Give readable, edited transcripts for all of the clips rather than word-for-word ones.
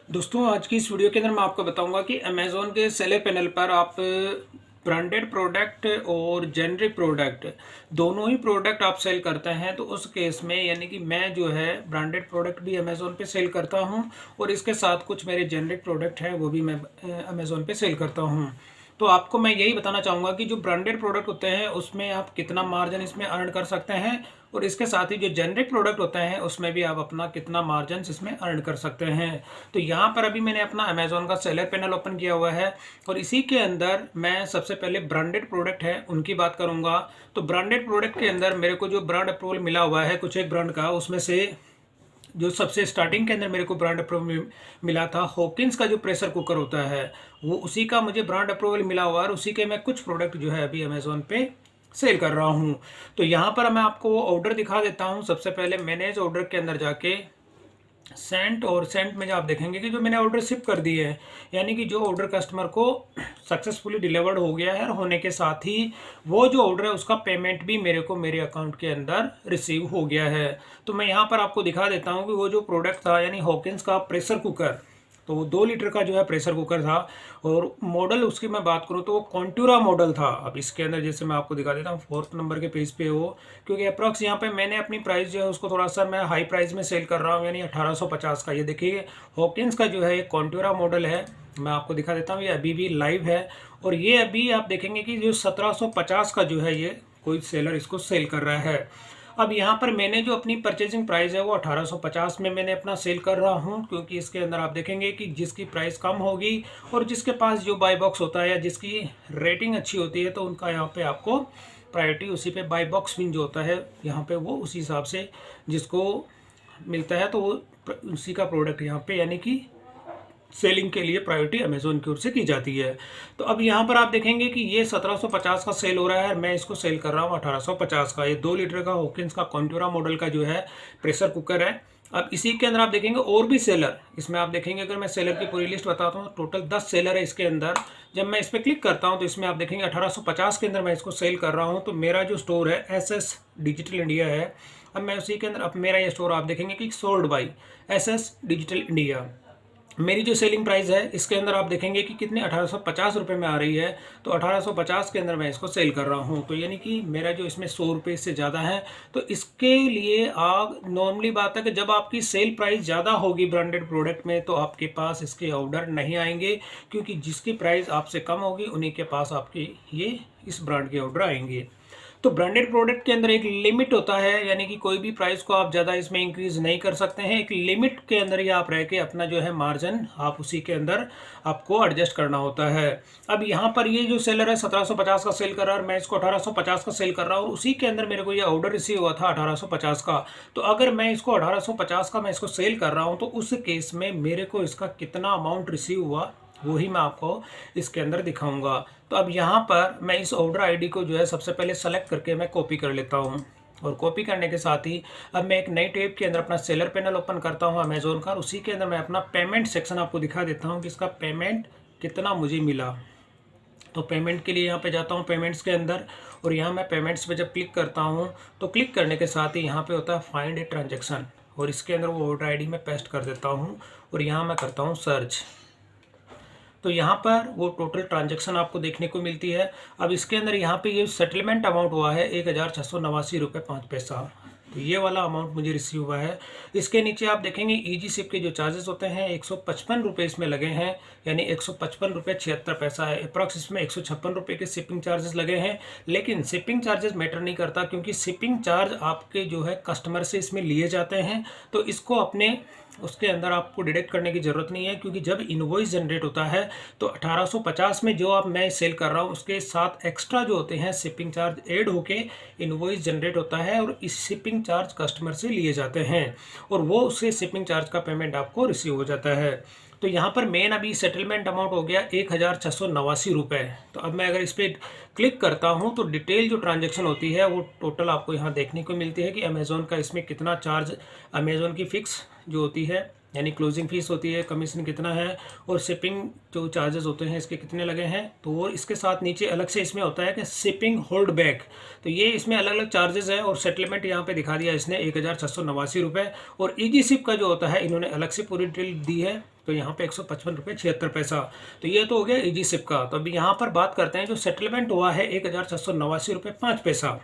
दोस्तों आज की इस वीडियो के अंदर मैं आपको बताऊंगा कि अमेज़ॉन के सेलर पैनल पर आप ब्रांडेड प्रोडक्ट और जेनरिक प्रोडक्ट दोनों ही प्रोडक्ट आप सेल करते हैं। तो उस केस में यानी कि मैं जो है ब्रांडेड प्रोडक्ट भी अमेज़ॉन पे सेल करता हूं और इसके साथ कुछ मेरे जेनरिक प्रोडक्ट हैं वो भी मैं अमेज़ॉन पे सेल करता हूं। तो आपको मैं यही बताना चाहूँगा कि जो ब्रांडेड प्रोडक्ट होते हैं उसमें आप कितना मार्जिन इसमें अर्न कर सकते हैं और इसके साथ ही जो जेनरिक प्रोडक्ट होते हैं उसमें भी आप अपना कितना मार्जिन इसमें अर्न कर सकते हैं। तो यहाँ पर अभी मैंने अपना अमेज़ॉन का सेलर पैनल ओपन किया हुआ है और इसी के अंदर मैं सबसे पहले ब्रांडेड प्रोडक्ट है उनकी बात करूँगा। तो ब्रांडेड प्रोडक्ट के अंदर मेरे को जो ब्रांड अप्रूवल मिला हुआ है कुछ एक ब्रांड का, उसमें से जो सबसे स्टार्टिंग के अंदर मेरे को ब्रांड अप्रूवल मिला था हॉकिंस का जो प्रेशर कुकर होता है वो उसी का मुझे ब्रांड अप्रूवल मिला हुआ है और उसी के मैं कुछ प्रोडक्ट जो है अभी अमेज़ॉन पे सेल कर रहा हूँ। तो यहाँ पर मैं आपको ऑर्डर दिखा देता हूँ। सबसे पहले मैनेज ऑर्डर के अंदर जाके सेंट में जो आप देखेंगे कि जो मैंने ऑर्डर शिप कर दिए हैं यानी कि जो ऑर्डर कस्टमर को सक्सेसफुली डिलीवर्ड हो गया है, होने के साथ ही वो जो ऑर्डर है उसका पेमेंट भी मेरे को मेरे अकाउंट के अंदर रिसीव हो गया है। तो मैं यहाँ पर आपको दिखा देता हूँ कि वो जो प्रोडक्ट था यानी हॉकिंस का प्रेशर कुकर, तो वो 2 लीटर का जो है प्रेशर कुकर था और मॉडल उसकी मैं बात करूँ तो वो कॉन्टूरा मॉडल था। अब इसके अंदर जैसे मैं आपको दिखा देता हूँ 4th नंबर के पेज पे हो, क्योंकि अप्रॉक्स यहाँ पे मैंने अपनी प्राइस जो है उसको थोड़ा सा मैं हाई प्राइस में सेल कर रहा हूँ यानी 1850 का। ये देखिए हॉकिंस का जो है ये कॉन्टूरा मॉडल है, मैं आपको दिखा देता हूँ। ये अभी भी लाइव है और ये अभी आप देखेंगे कि जो 1750 का जो है ये कोई सेलर इसको सेल कर रहा है। अब यहाँ पर मैंने जो अपनी परचेजिंग प्राइस है वो 1850 में मैंने अपना सेल कर रहा हूँ, क्योंकि इसके अंदर आप देखेंगे कि जिसकी प्राइस कम होगी और जिसके पास जो बाई बॉक्स होता है या जिसकी रेटिंग अच्छी होती है तो उनका यहाँ पे आपको प्रायोरिटी उसी पे बाई बॉक्स बिन जो होता है यहाँ पे वो उसी हिसाब से जिसको मिलता है तो वो उसी का प्रोडक्ट यहाँ पे यानी कि सेलिंग के लिए प्रायोरिटी अमेजोन की ओर से की जाती है। तो अब यहाँ पर आप देखेंगे कि ये 1750 का सेल हो रहा है, मैं इसको सेल कर रहा हूँ 1850 का। ये 2 लीटर का हॉकिंस का कॉन्टूरा मॉडल का जो है प्रेशर कुकर है। अब इसी के अंदर आप देखेंगे और भी सेलर, इसमें आप देखेंगे अगर मैं सेलर की पूरी लिस्ट बताता हूँ टोटल 10 सेलर है इसके अंदर। जब मैं इस पर क्लिक करता हूँ तो इसमें आप देखेंगे 1850 के अंदर मैं इसको सेल कर रहा हूँ। तो मेरा जो स्टोर है SS डिजिटल इंडिया है। अब मैं उसी के अंदर अब मेरा ये स्टोर आप देखेंगे कि sold by SS digital India. मेरी जो सेलिंग प्राइस है इसके अंदर आप देखेंगे कि कितने 1850 रुपये में आ रही है। तो 1850 के अंदर मैं इसको सेल कर रहा हूँ। तो यानी कि मेरा जो इसमें 100 रुपये से ज़्यादा है। तो इसके लिए आप नॉर्मली बात है कि जब आपकी सेल प्राइस ज़्यादा होगी ब्रांडेड प्रोडक्ट में तो आपके पास इसके ऑर्डर नहीं आएंगे, क्योंकि जिसकी प्राइस आपसे कम होगी उन्हीं के पास आपके ये इस ब्रांड के ऑर्डर आएंगे। तो ब्रांडेड प्रोडक्ट के अंदर एक लिमिट होता है, यानी कि कोई भी प्राइस को आप ज़्यादा इसमें इंक्रीज नहीं कर सकते हैं। एक लिमिट के अंदर ही आप रह के अपना जो है मार्जिन आप उसी के अंदर आपको एडजस्ट करना होता है। अब यहाँ पर ये जो सेलर है 1750 का सेल कर रहा है और मैं इसको 1850 का सेल कर रहा हूँ और उसी के अंदर मेरे को ये ऑर्डर रिसीव हुआ था 1850 का। तो अगर मैं इसको 1850 का मैं इसको सेल कर रहा हूँ तो उस केस में मेरे को इसका कितना अमाउंट रिसीव हुआ वही मैं आपको इसके अंदर दिखाऊंगा। तो अब यहाँ पर मैं इस ऑर्डर आईडी को जो है सबसे पहले सेलेक्ट करके मैं कॉपी कर लेता हूँ और कॉपी करने के साथ ही अब मैं एक नई टैब के अंदर अपना सेलर पैनल ओपन करता हूँ अमेज़ॉन का। उसी के अंदर मैं अपना पेमेंट सेक्शन आपको दिखा देता हूँ कि इसका पेमेंट कितना मुझे मिला। तो पेमेंट के लिए यहाँ पे जाता हूँ पेमेंट्स के अंदर और यहाँ मैं पेमेंट्स पे जब क्लिक करता हूँ तो क्लिक करने के साथ ही यहाँ पे होता है फाइंड ए ट्रांजेक्शन और इसके अंदर वो ऑर्डर आईडी में पेस्ट कर देता हूँ और यहाँ मैं करता हूँ सर्च। तो यहाँ पर वो टोटल ट्रांजैक्शन आपको देखने को मिलती है। अब इसके अंदर यहाँ पे ये सेटलमेंट अमाउंट हुआ है 1689 रुपये 5 पैसा। तो ये वाला अमाउंट मुझे रिसीव हुआ है। इसके नीचे आप देखेंगे ईजी शिप के जो चार्जेस होते हैं 155 रुपये इसमें लगे हैं, यानी 155 रुपये 76 पैसा है। अप्रॉक्स इसमें 156 रुपये के शिपिंग चार्जेस लगे हैं, लेकिन शिपिंग चार्जेस मैटर नहीं करता क्योंकि शिपिंग चार्ज आपके जो है कस्टमर से इसमें लिए जाते हैं। तो इसको अपने उसके अंदर आपको डिडक्ट करने की ज़रूरत नहीं है, क्योंकि जब इनवॉइस जनरेट होता है तो 1850 में जो आप मैं सेल कर रहा हूँ उसके साथ एक्स्ट्रा जो होते हैं शिपिंग चार्ज ऐड होके इनवॉइस जनरेट होता है और इस शिपिंग चार्ज कस्टमर से लिए जाते हैं और वो उससे शिपिंग चार्ज का पेमेंट आपको रिसीव हो जाता है। तो यहाँ पर मेन अभी सेटलमेंट अमाउंट हो गया 1689 रुपये। तो अब मैं अगर इस पर क्लिक करता हूँ तो डिटेल जो ट्रांजैक्शन होती है वो टोटल आपको यहाँ देखने को मिलती है कि अमेज़ॉन का इसमें कितना चार्ज, अमेज़ॉन की फ़िक्स जो होती है यानी क्लोजिंग फीस होती है, कमीशन कितना है और शिपिंग जो चार्जेस होते हैं इसके कितने लगे हैं। तो वो इसके साथ नीचे अलग से इसमें होता है कि शिपिंग होल्ड बैक, तो ये इसमें अलग अलग चार्जेस है और सेटलमेंट यहाँ पे दिखा दिया इसने 1689 रुपये। और ईजी शिप का जो होता है इन्होंने अलग से पूरी डिटेल दी है तो यहाँ पे 155 रुपये 76 पैसा। तो ये तो हो गया इजी सिप का। तो अभी यहाँ पर बात करते हैं जो सेटलमेंट हुआ है 1689 रुपये 5 पैसा।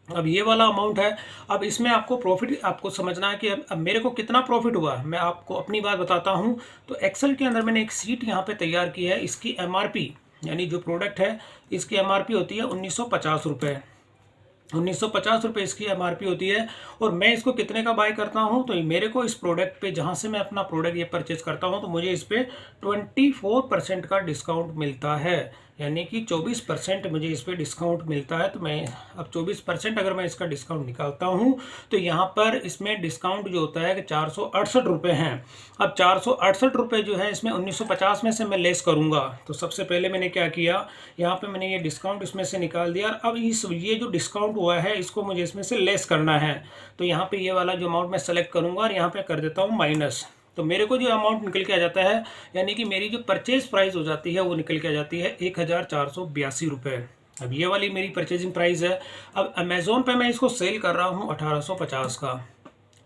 अब ये वाला अमाउंट है। अब इसमें आपको प्रॉफिट आपको समझना है कि अब मेरे को कितना प्रॉफिट हुआ। मैं आपको अपनी बात बताता हूँ। तो एक्सेल के अंदर मैंने एक सीट यहाँ पे तैयार की है। इसकी एमआरपी यानी जो प्रोडक्ट है इसकी एमआरपी होती है 1950 रुपये। 1950 रुपये इसकी एमआरपी होती है। और मैं इसको कितने का बाय करता हूँ, तो मेरे को इस प्रोडक्ट पे जहाँ से मैं अपना प्रोडक्ट ये परचेज करता हूँ तो मुझे इस पर 24% का डिस्काउंट मिलता है। यानी कि 24% मुझे इस पर डिस्काउंट मिलता है। तो मैं अब 24% अगर मैं इसका डिस्काउंट निकालता हूँ तो यहाँ पर इसमें डिस्काउंट जो होता है कि 468 रुपये हैं। अब 468 रुपये जो है इसमें 1950 में से मैं लेस करूँगा। तो सबसे पहले मैंने क्या किया, यहाँ पे मैंने ये डिस्काउंट इसमें से निकाल दिया। अब ये जो डिस्काउंट हुआ है इसको मुझे इसमें से लेस करना है। तो यहाँ पे ये वाला जो अमाउंट मैं सेलेक्ट करूँगा और यहाँ पे कर देता हूँ माइनस। तो मेरे को जो अमाउंट निकल के आ जाता है यानी कि मेरी जो परचेज प्राइस हो जाती है वो निकल के आ जाती है 1482 रुपये। अब ये वाली मेरी परचेजिंग प्राइस है। अब अमेज़ोन पे मैं इसको सेल कर रहा हूँ 1850 का।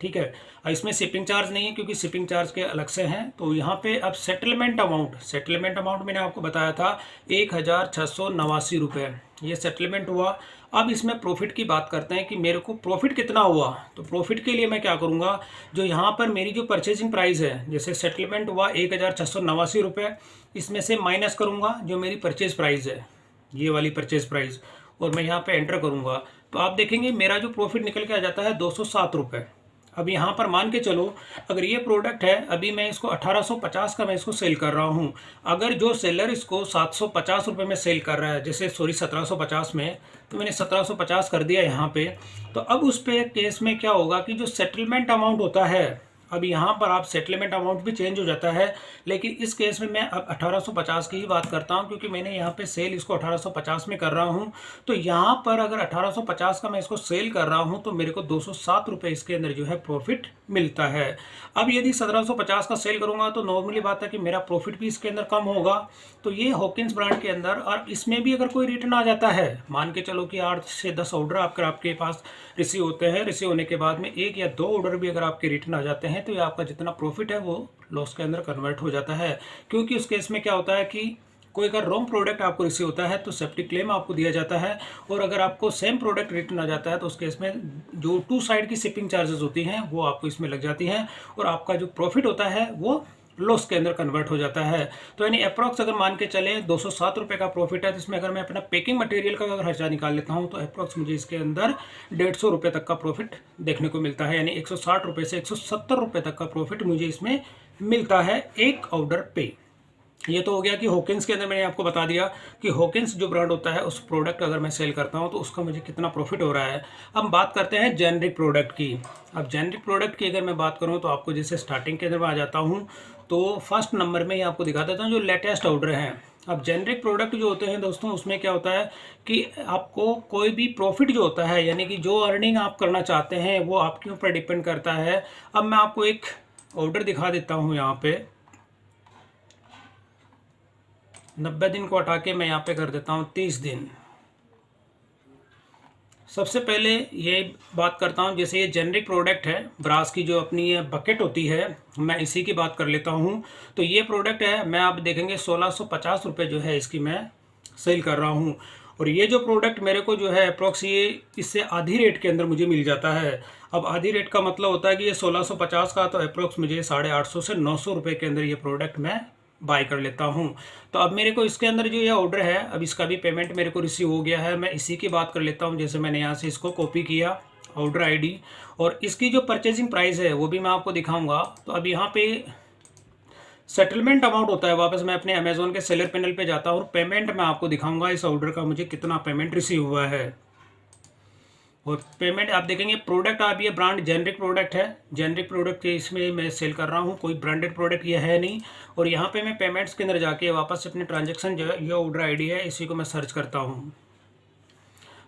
ठीक है, इसमें शिपिंग चार्ज नहीं है क्योंकि शिपिंग चार्ज के अलग से हैं। तो यहाँ पे अब सेटलमेंट अमाउंट मैंने आपको बताया था 1689 रुपये, ये सेटलमेंट हुआ। अब इसमें प्रॉफिट की बात करते हैं कि मेरे को प्रॉफिट कितना हुआ। तो प्रॉफिट के लिए मैं क्या करूँगा, जो यहाँ पर मेरी जो परचेजिंग प्राइस है, जैसे सेटलमेंट हुआ 1689 रुपये, इसमें से माइनस करूँगा जो मेरी परचेज प्राइस है, ये वाली परचेज प्राइस, और मैं यहाँ पे एंटर करूँगा। तो आप देखेंगे मेरा जो प्रॉफिट निकल के आ जाता है 207 रुपये। अब यहाँ पर मान के चलो अगर ये प्रोडक्ट है, अभी मैं इसको 1850 का मैं इसको सेल कर रहा हूँ। अगर जो सेलर इसको 750 रुपये में सेल कर रहा है, जैसे 1750 में, तो मैंने 1750 कर दिया यहाँ पे। तो अब उस पे केस में क्या होगा कि जो सेटलमेंट अमाउंट होता है, अब यहाँ पर आप सेटलमेंट अमाउंट भी चेंज हो जाता है, लेकिन इस केस में मैं अब 1850 की ही बात करता हूँ क्योंकि मैंने यहाँ पे सेल इसको 1850 में कर रहा हूँ। तो यहाँ पर अगर 1850 का मैं इसको सेल कर रहा हूँ तो मेरे को 207 रुपये इसके अंदर जो है प्रॉफिट मिलता है। अब यदि 1750 का सेल करूँगा तो नॉर्मली बात है कि मेरा प्रॉफिट भी इसके अंदर कम होगा। तो ये हॉकिंस ब्रांड के अंदर, और इसमें भी अगर कोई रिटर्न आ जाता है, मान के चलो कि 8 से 10 ऑर्डर आपके पास रिसीव होते हैं, रिसीव होने के बाद में 1 या 2 ऑर्डर भी अगर आपके रिटर्न आ जाते हैं तो ये आपका जितना प्रॉफिट है वो लॉस के अंदर कन्वर्ट हो जाता है। क्योंकि उस केस में क्या होता है कि कोई अगर रॉन्ग प्रोडक्ट आपको रिसीव होता है तो सेफ्टी क्लेम आपको दिया जाता है, और अगर आपको सेम प्रोडक्ट रिटर्न आ जाता है तो उस केस में जो 2 साइड की शिपिंग चार्जेस होती हैं वो आपको इसमें लग जाती हैं, और आपका जो प्रॉफिट होता है वो लॉस के अंदर कन्वर्ट हो जाता है। तो यानी अप्रॉक्स अगर मान के चले 207 रुपये का प्रॉफिट है, तो इसमें अगर मैं अपना पैकिंग मटेरियल का अगर खर्चा निकाल लेता हूँ तो अप्रॉक्स मुझे इसके अंदर 150 रुपये तक का प्रॉफिट देखने को मिलता है। यानी 160 रुपये से 170 रुपये तक का प्रॉफिट मुझे इसमें मिलता है एक ऑर्डर पे। ये तो हो गया कि हॉकिंस के अंदर मैंने आपको बता दिया कि हॉकिंस जो ब्रांड होता है उस प्रोडक्ट अगर मैं सेल करता हूँ तो उसका मुझे कितना प्रॉफिट हो रहा है। अब बात करते हैं जेनरिक प्रोडक्ट की। अब जेनरिक प्रोडक्ट की अगर मैं बात करूँ तो आपको जैसे स्टार्टिंग के अंदर मैं आ जाता हूँ तो फर्स्ट नंबर में ही आपको दिखा देता हूँ जो लेटेस्ट ऑर्डर हैं। अब जेनरिक प्रोडक्ट जो होते हैं दोस्तों, उसमें क्या होता है कि आपको कोई भी प्रॉफिट जो होता है, यानी कि जो अर्निंग आप करना चाहते हैं वो आपके ऊपर डिपेंड करता है। अब मैं आपको एक ऑर्डर दिखा देता हूँ। यहाँ पे 90 दिन को हटा के मैं यहाँ पे कर देता हूँ 30 दिन। सबसे पहले ये बात करता हूँ, जैसे ये जेनरिक प्रोडक्ट है, ब्रास की जो अपनी ये बकेट होती है, मैं इसी की बात कर लेता हूँ। तो ये प्रोडक्ट है, मैं आप देखेंगे 1650 रुपये जो है इसकी मैं सेल कर रहा हूँ। और ये जो प्रोडक्ट मेरे को जो है अप्रॉक्स ये इससे आधी रेट के अंदर मुझे मिल जाता है। अब आधी रेट का मतलब होता है कि ये 1650 का, तो अप्रॉक्स मुझे 850 से 900 रुपये के अंदर ये प्रोडक्ट मैं बाय कर लेता हूँ। तो अब मेरे को इसके अंदर जो ये ऑर्डर है, अब इसका भी पेमेंट मेरे को रिसीव हो गया है। मैं इसी की बात कर लेता हूँ। जैसे मैंने यहाँ से इसको कॉपी किया ऑर्डर आईडी, और इसकी जो परचेजिंग प्राइस है वो भी मैं आपको दिखाऊंगा। तो अब यहाँ पे सेटलमेंट अमाउंट होता है, वापस मैं अपने अमेज़ोन के सेलर पैनल पे जाता हूँ और पेमेंट मैं आपको दिखाऊंगा इस ऑर्डर का मुझे कितना पेमेंट रिसीव हुआ है। और पेमेंट आप देखेंगे प्रोडक्ट, आप ये ब्रांड जेनरिक प्रोडक्ट है, जेनरिक प्रोडक्ट के इसमें मैं सेल कर रहा हूँ, कोई ब्रांडेड प्रोडक्ट ये है नहीं। और यहाँ पे मैं पेमेंट्स के अंदर जाके वापस अपने ट्रांजैक्शन जो है, ये ऑर्डर आईडी है, इसी को मैं सर्च करता हूँ।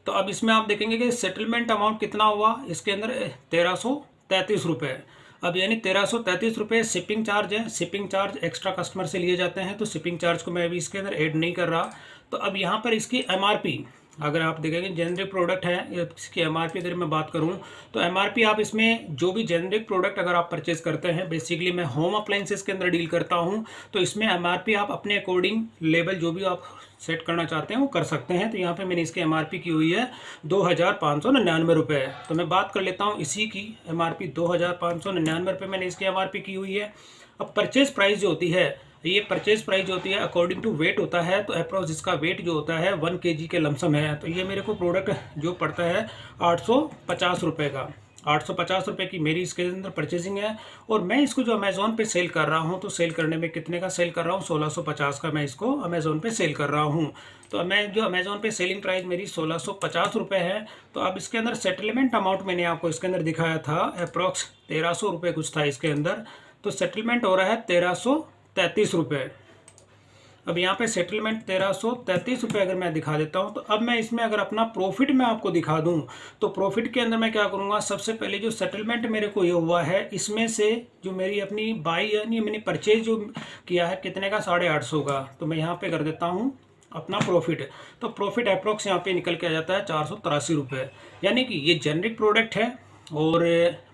तो अब इसमें आप देखेंगे कि सेटलमेंट अमाउंट कितना हुआ इसके अंदर 1333 रुपये। अब यानी 1333 रुपये शिपिंग चार्ज है, शिपिंग चार्ज एक्स्ट्रा कस्टमर से लिए जाते हैं, तो शिपिंग चार्ज को मैं अभी इसके अंदर ऐड नहीं कर रहा। तो अब यहाँ पर इसकी एमआरपी, अगर आप देखेंगे जेनरिक प्रोडक्ट है, इसकी एमआरपी अगर मैं बात करूं तो एमआरपी आप इसमें जो भी जेनरिक प्रोडक्ट अगर आप परचेज करते हैं, बेसिकली मैं होम अप्लाइंसेस के अंदर डील करता हूं, तो इसमें एमआरपी आप अपने अकॉर्डिंग लेवल जो भी आप सेट करना चाहते हैं वो कर सकते हैं। तो यहाँ पे मैंने इसकी एमआरपी की हुई है 2599 रुपये। तो मैं बात कर लेता हूँ इसी की एमआरपी 2599 रुपये मैंने इसकी एमआरपी की हुई है। अब परचेज प्राइस जो होती है, ये परचेज प्राइस जो होती है अकॉर्डिंग टू वेट होता है, तो अप्रॉक्स इसका वेट जो होता है 1 kg के लमसम है। तो ये मेरे को प्रोडक्ट जो पड़ता है 850 रुपये का, 850 रुपये की मेरी इसके अंदर परचेजिंग है। और मैं इसको जो अमेज़ॉन पे सेल कर रहा हूँ, तो सेल करने में कितने का सेल कर रहा हूँ, 1650 का मैं इसको अमेज़ॉन पे सेल कर रहा हूँ। तो मैं जो अमेज़ॉन पे सेलिंग प्राइस मेरी 1650 रुपये है। तो अब इसके अंदर सेटलमेंट अमाउंट मैंने आपको इसके अंदर दिखाया था अप्रॉक्स 1300 रुपये कुछ था इसके अंदर। तो सेटलमेंट हो रहा है 1333 रुपये। अब यहाँ पे सेटलमेंट 1333 रुपये अगर मैं दिखा देता हूँ, तो अब मैं इसमें अगर अपना प्रॉफिट मैं आपको दिखा दूँ, तो प्रॉफिट के अंदर मैं क्या करूँगा, सबसे पहले जो सेटलमेंट मेरे को ये हुआ है, इसमें से जो मेरी अपनी बाई यानी मैंने परचेज जो किया है कितने का, 850 का, तो मैं यहाँ पे कर देता हूँ अपना प्रॉफिट। तो प्रॉफिट अप्रॉक्स यहाँ पे निकल के आ जाता है 483 रुपये। यानी कि ये जेनरिक प्रोडक्ट है। और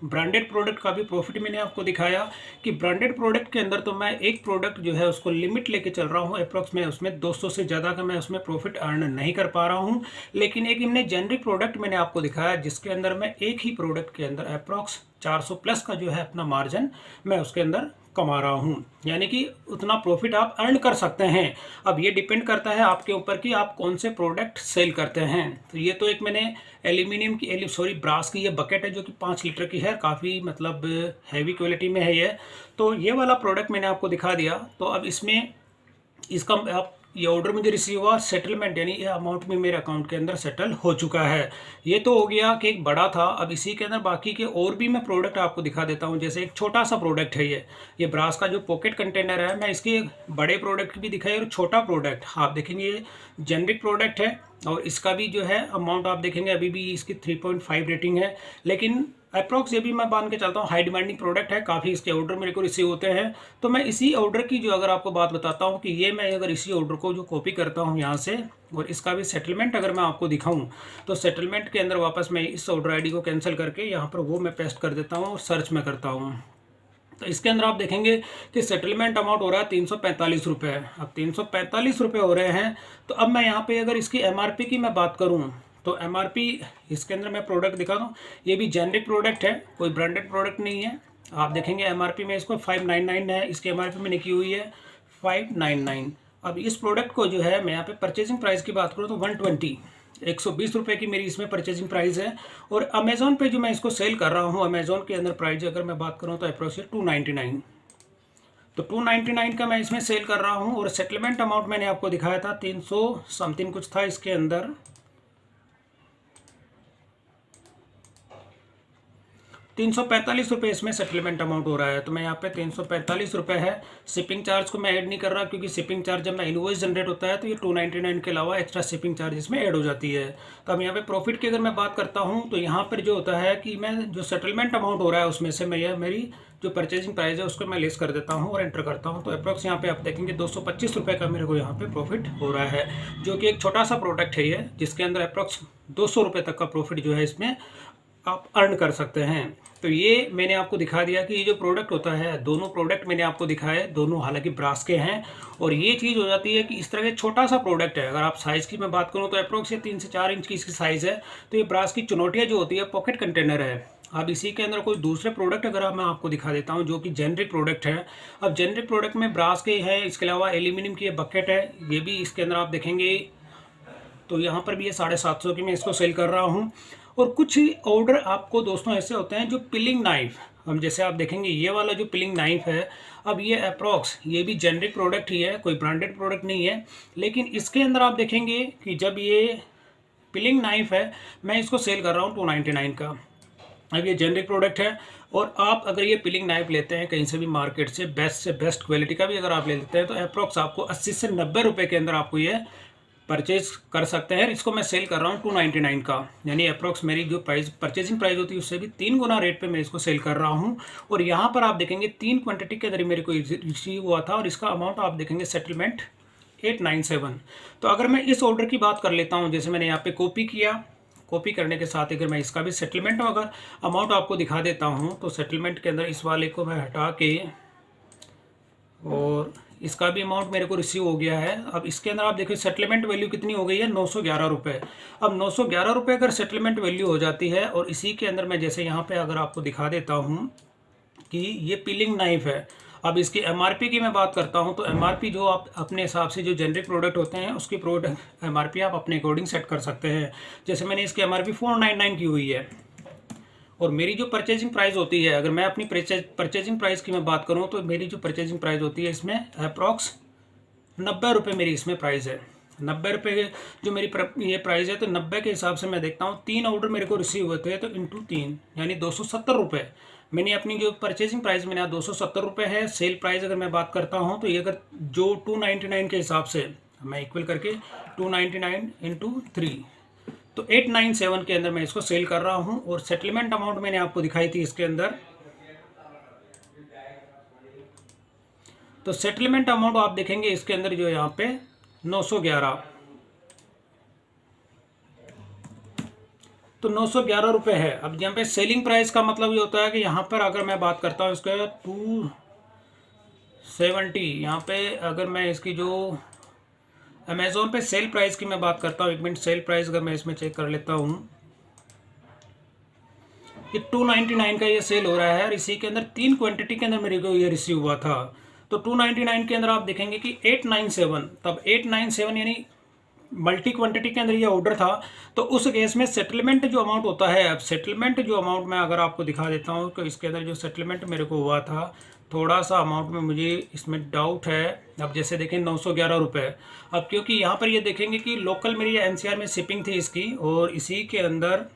ब्रांडेड प्रोडक्ट का भी प्रॉफिट मैंने आपको दिखाया कि ब्रांडेड प्रोडक्ट के अंदर तो मैं एक प्रोडक्ट जो है उसको लिमिट लेके चल रहा हूँ, अप्रॉक्स मैं उसमें 200 से ज़्यादा का मैं उसमें प्रॉफिट अर्न नहीं कर पा रहा हूँ। लेकिन एक इनने जेनरिक प्रोडक्ट मैंने आपको दिखाया जिसके अंदर मैं एक ही प्रोडक्ट के अंदर अप्रॉक्स 400 प्लस का जो है अपना मार्जिन मैं उसके अंदर कमा रहा हूँ। यानी कि उतना प्रॉफिट आप अर्न कर सकते हैं। अब ये डिपेंड करता है आपके ऊपर कि आप कौन से प्रोडक्ट सेल करते हैं। तो ये तो एक मैंने एल्यूमिनियम की ब्रास की ये बकेट है जो कि 5 लीटर की है, काफ़ी मतलब हैवी क्वालिटी में है ये। तो ये वाला प्रोडक्ट मैंने आपको दिखा दिया। तो अब इसमें इसका आप ये ऑर्डर मुझे रिसीव हुआ, सेटलमेंट यानी ये अमाउंट में मेरे अकाउंट के अंदर सेटल हो चुका है। ये तो हो गया कि एक बड़ा था। अब इसी के अंदर बाकी के और भी मैं प्रोडक्ट आपको दिखा देता हूँ। जैसे एक छोटा सा प्रोडक्ट है ये ब्रास का जो पॉकेट कंटेनर है, मैं इसके बड़े प्रोडक्ट भी दिखाई और छोटा प्रोडक्ट आप देखेंगे ये जेनरिक प्रोडक्ट है। और इसका भी जो है अमाउंट आप देखेंगे अभी भी इसकी 3.5 रेटिंग है। लेकिन अप्रॉक्स ये भी मैं मान के चलता हूँ हाई डिमांडिंग प्रोडक्ट है, काफ़ी इसके ऑर्डर मेरे को रिसीव होते हैं। तो मैं इसी ऑर्डर की जो अगर आपको बात बताता हूँ कि ये मैं अगर इसी ऑर्डर को जो कॉपी करता हूँ यहाँ से, और इसका भी सेटलमेंट अगर मैं आपको दिखाऊँ, तो सेटलमेंट के अंदर वापस मैं इस ऑर्डर आईडी को कैंसिल करके यहाँ पर वो मैं पेस्ट कर देता हूँ और सर्च में करता हूँ। तो इसके अंदर आप देखेंगे कि सेटलमेंट अमाउंट हो रहा है 345 रुपये। अब 345 रुपये हो रहे हैं। तो अब मैं यहाँ पे अगर इसकी एमआरपी की मैं बात करूँ, तो एमआरपी इसके अंदर मैं प्रोडक्ट दिखा दूँ, ये भी जेनरिक प्रोडक्ट है, कोई ब्रांडेड प्रोडक्ट नहीं है। आप देखेंगे एमआरपी में इसको 599 है, इसकी एमआरपी मैंने की हुई है 599। अब इस प्रोडक्ट को जो है मैं यहाँ पे परचेजिंग प्राइस की बात करूँ तो 120 रुपये की मेरी इसमें परचेजिंग प्राइस है। और अमेज़ॉन पे जो मैं इसको सेल कर रहा हूँ, अमेज़ॉन के अंदर प्राइस अगर मैं बात करूँ तो अप्रोक्सीमेट 299। तो 299 का मैं इसमें सेल कर रहा हूँ। और सेटलमेंट अमाउंट मैंने आपको दिखाया था 300 समथिंग कुछ था इसके अंदर, 345 रुपये इसमें सेटलमेंट अमाउंट हो रहा है। तो मैं यहाँ पे 345 रुपये है। शिपिंग चार्ज को मैं ऐड नहीं कर रहा, क्योंकि शिपिंग चार्ज जब मैं इनवॉइस जनरेट होता है तो ये 299 के अलावा एक्स्ट्रा शिपिंग चार्ज इसमें ऐड हो जाती है। तो अब यहाँ पे प्रॉफिट की अगर मैं बात करता हूँ, तो यहाँ पर जो होता है कि मैं जो सेटलमेंट अमाउंट हो रहा है उसमें से मैं यह मेरी जो परचेजिंग प्राइस है उसको मैं लेस कर देता हूँ और एंटर करता हूँ। तो अप्रॉक्स यहाँ पे आप देखेंगे 225 रुपये का मेरे को यहाँ पे प्रॉफिट हो रहा है, जो कि एक छोटा सा प्रोडक्ट है ये, जिसके अंदर अप्रॉक्स 200 रुपये तक का प्रॉफिट जो है इसमें आप अर्न कर सकते हैं। तो ये मैंने आपको दिखा दिया कि ये जो प्रोडक्ट होता है, दोनों प्रोडक्ट मैंने आपको दिखाए, दोनों हालांकि ब्रास के हैं। और ये चीज़ हो जाती है कि इस तरह के छोटा सा प्रोडक्ट है, अगर आप साइज़ की मैं बात करूँ तो अप्रोक्स 3 से 4 इंच की इसकी साइज़ है। तो ये ब्रास की चुनौतियाँ जो होती है पॉकेट कंटेनर है। अब इसी के अंदर कोई दूसरे प्रोडक्ट अगर मैं आपको दिखा देता हूँ जो कि जेनरिक प्रोडक्ट है। अब जेनरिक प्रोडक्ट में ब्रास के हैं, इसके अलावा एल्यूमिनियम की बकेट है, ये भी इसके अंदर आप देखेंगे। तो यहाँ पर भी ये 750 की मैं इसको सेल कर रहा हूँ। और कुछ ऑर्डर आपको दोस्तों ऐसे होते हैं जो पिलिंग नाइफ, हम जैसे आप देखेंगे ये वाला जो पिलिंग नाइफ है, अब ये अप्रॉक्स ये भी जेनरिक प्रोडक्ट ही है, कोई ब्रांडेड प्रोडक्ट नहीं है। लेकिन इसके अंदर आप देखेंगे कि जब ये पिलिंग नाइफ है मैं इसको सेल कर रहा हूँ 299 का। अब ये जेनरिक प्रोडक्ट है। और आप अगर ये पिलिंग नाइफ लेते हैं कहीं से भी मार्केट से बेस्ट क्वालिटी का भी अगर आप ले लेते हैं, तो अप्रॉक्स आपको 80 से 90 रुपये के अंदर आपको ये परचेज कर सकते हैं। इसको मैं सेल कर रहा हूँ 299 का, यानी अप्रॉक्स मेरी जो प्राइस परचेजिंग प्राइस होती है उससे भी 3 गुना रेट पे मैं इसको सेल कर रहा हूँ। और यहाँ पर आप देखेंगे 3 क्वांटिटी के अंदर मेरे को रिसीव हुआ था। और इसका अमाउंट आप देखेंगे सेटलमेंट 897। तो अगर मैं इस ऑर्डर की बात कर लेता हूँ, जैसे मैंने यहाँ पे कॉपी किया, कॉपी करने के साथ अगर मैं इसका भी सेटलमेंट में अगर अमाउंट आपको दिखा देता हूँ, तो सेटलमेंट के अंदर इस वाले को मैं हटा के और इसका भी अमाउंट मेरे को रिसीव हो गया है। अब इसके अंदर आप देखिए सेटलमेंट वैल्यू कितनी हो गई है, 911 रुपये। अब 911 रुपये अगर सेटलमेंट वैल्यू हो जाती है, और इसी के अंदर मैं जैसे यहाँ पे अगर आपको दिखा देता हूँ कि ये पीलिंग नाइफ है। अब इसकी एमआरपी की मैं बात करता हूँ, तो एमआरपी जो आप अपने हिसाब से जो जेनरिक प्रोडक्ट होते हैं उसकी प्रोडक्ट एमआरपी आप अपने अकॉर्डिंग सेट कर सकते हैं। जैसे मैंने इसकी एमआरपी 499 की हुई है, और मेरी जो परचेजिंग प्राइस होती है, अगर मैं अपनी परचेजिंग प्राइस की मैं बात करूँ, तो मेरी जो परचेजिंग प्राइस होती है इसमें अप्रॉक्स 90 रुपये मेरी इसमें प्राइस है। 90 रुपये जो मेरी ये प्राइस है, तो 90 के हिसाब से मैं देखता हूँ 3 ऑर्डर मेरे को रिसीव हुए थे, तो इंटू 3 यानी 270 रुपये मैंने अपनी जो परचेजिंग प्राइस मैंने यहाँ 270 रुपये है। सेल प्राइस अगर मैं बात करता हूँ, तो ये अगर जो 299 के हिसाब से मैं इक्वल करके 299 इंटू 3, तो 897 के अंदर मैं इसको सेल कर रहा हूँ। और सेटलमेंट अमाउंट मैंने आपको दिखाई थी इसके अंदर, तो सेटलमेंट अमाउंट आप देखेंगे इसके अंदर जो यहाँ पे 911, तो 911 रुपये है। अब यहाँ पे सेलिंग प्राइस का मतलब ये होता है कि यहाँ पर अगर मैं बात करता हूँ इसका 270, यहाँ पे अगर मैं इसकी जो अमेज़ोन पे सेल प्राइस की मैं बात करता हूँ, 1 मिनट, सेल प्राइस अगर मैं इसमें चेक कर लेता हूँ, ये 299 का ये सेल हो रहा है, और इसी के अंदर 3 क्वांटिटी के अंदर मेरे को ये रिसीव हुआ था। तो 299 के अंदर आप देखेंगे कि 897, तब 897 यानी मल्टी क्वांटिटी के अंदर ये ऑर्डर था। तो उस केस में सेटलमेंट जो अमाउंट होता है, अब सेटलमेंट जो अमाउंट मैं अगर आपको दिखा देता हूँ, तो इसके अंदर जो सेटलमेंट मेरे को हुआ था, थोड़ा सा अमाउंट में मुझे इसमें डाउट है। अब जैसे देखें 911 रुपये, अब क्योंकि यहाँ पर ये देखेंगे कि लोकल मेरी एनसीआर में शिपिंग थी इसकी, और इसी के अंदर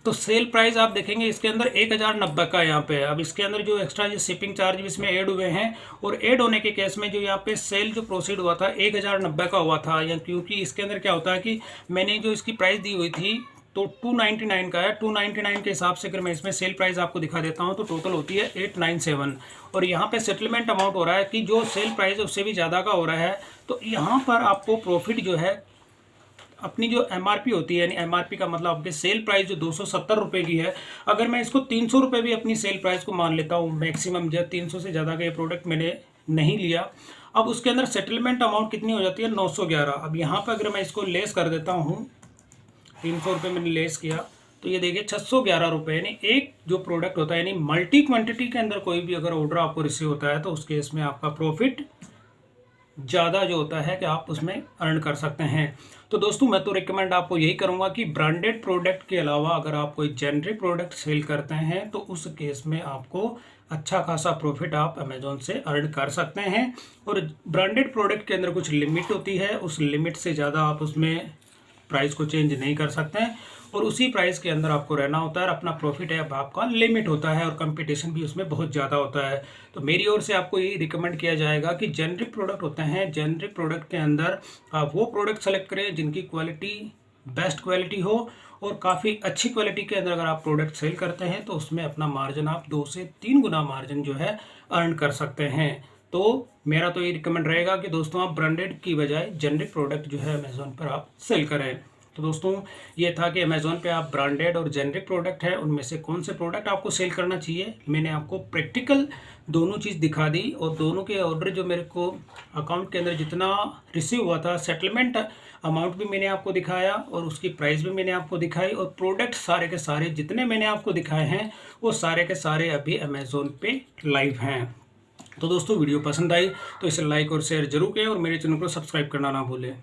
तो सेल प्राइस आप देखेंगे इसके अंदर 1090 का यहाँ पे। अब इसके अंदर जो एक्स्ट्रा जो शिपिंग चार्ज इसमें ऐड हुए हैं, और ऐड होने के केस में जो यहाँ पे सेल जो प्रोसीड हुआ था 1090 का हुआ था। या क्योंकि इसके अंदर क्या होता है कि मैंने जो इसकी प्राइस दी हुई थी तो 299 का है, 299 के हिसाब से अगर मैं इसमें सेल प्राइस आपको दिखा देता हूँ, तो टोटल होती है 897। और यहाँ पे सेटलमेंट अमाउंट हो रहा है कि जो सेल प्राइस है उससे भी ज़्यादा का हो रहा है। तो यहाँ पर आपको प्रॉफिट जो है अपनी जो एमआरपी होती है, यानी एमआरपी का मतलब आपके सेल प्राइस जो 270 रुपये की है, अगर मैं इसको 300 रुपये भी अपनी सेल प्राइस को मान लेता हूँ, मैक्सिमम जब 300 से ज़्यादा का ये प्रोडक्ट मैंने नहीं लिया, अब उसके अंदर सेटलमेंट अमाउंट कितनी हो जाती है, 911। अब यहाँ पर अगर मैं इसको लेस कर देता हूँ, 300 रुपये मैंने लेस किया, तो ये देखिए 611 रुपये, यानी एक जो प्रोडक्ट होता है, यानी मल्टी क्वान्टिटी के अंदर कोई भी अगर ऑर्डर आपको रिसीव होता है, तो उस केस में आपका प्रॉफिट ज़्यादा जो होता है कि आप उसमें अर्न कर सकते हैं। तो दोस्तों मैं तो रिकमेंड आपको यही करूंगा कि ब्रांडेड प्रोडक्ट के अलावा अगर आप कोई जेनरिक प्रोडक्ट सेल करते हैं, तो उस केस में आपको अच्छा खासा प्रॉफिट आप अमेज़ॉन से अर्न कर सकते हैं। और ब्रांडेड प्रोडक्ट के अंदर कुछ लिमिट होती है, उस लिमिट से ज़्यादा आप उसमें प्राइस को चेंज नहीं कर सकते हैं, और उसी प्राइस के अंदर आपको रहना होता है। और अपना प्रॉफिट है, अब आपका लिमिट होता है, और कंपटीशन भी उसमें बहुत ज़्यादा होता है। तो मेरी ओर से आपको यही रिकमेंड किया जाएगा कि जेनरिक प्रोडक्ट होते हैं, जेनरिक प्रोडक्ट के अंदर आप वो प्रोडक्ट सेलेक्ट करें जिनकी क्वालिटी बेस्ट क्वालिटी हो, और काफ़ी अच्छी क्वालिटी के अंदर अगर आप प्रोडक्ट सेल करते हैं, तो उसमें अपना मार्जिन आप 2 से 3 गुना मार्जिन जो है अर्न कर सकते हैं। तो मेरा तो ये रिकमेंड रहेगा कि दोस्तों आप ब्रांडेड की बजाय जेनरिक प्रोडक्ट जो है अमेज़ॉन पर आप सेल करें। तो दोस्तों ये था कि अमेज़ॉन पे आप ब्रांडेड और जेनरिक प्रोडक्ट है, उनमें से कौन से प्रोडक्ट आपको सेल करना चाहिए। मैंने आपको प्रैक्टिकल दोनों चीज़ दिखा दी, और दोनों के ऑर्डर जो मेरे को अकाउंट के अंदर जितना रिसीव हुआ था, सेटलमेंट अमाउंट भी मैंने आपको दिखाया, और उसकी प्राइस भी मैंने आपको दिखाई, और प्रोडक्ट सारे के सारे जितने मैंने आपको दिखाए हैं वो सारे के सारे अभी अमेज़ॉन पे लाइव हैं। तो दोस्तों वीडियो पसंद आई तो इसे लाइक और शेयर जरूर करें, और मेरे चैनल को सब्सक्राइब करना ना भूलें।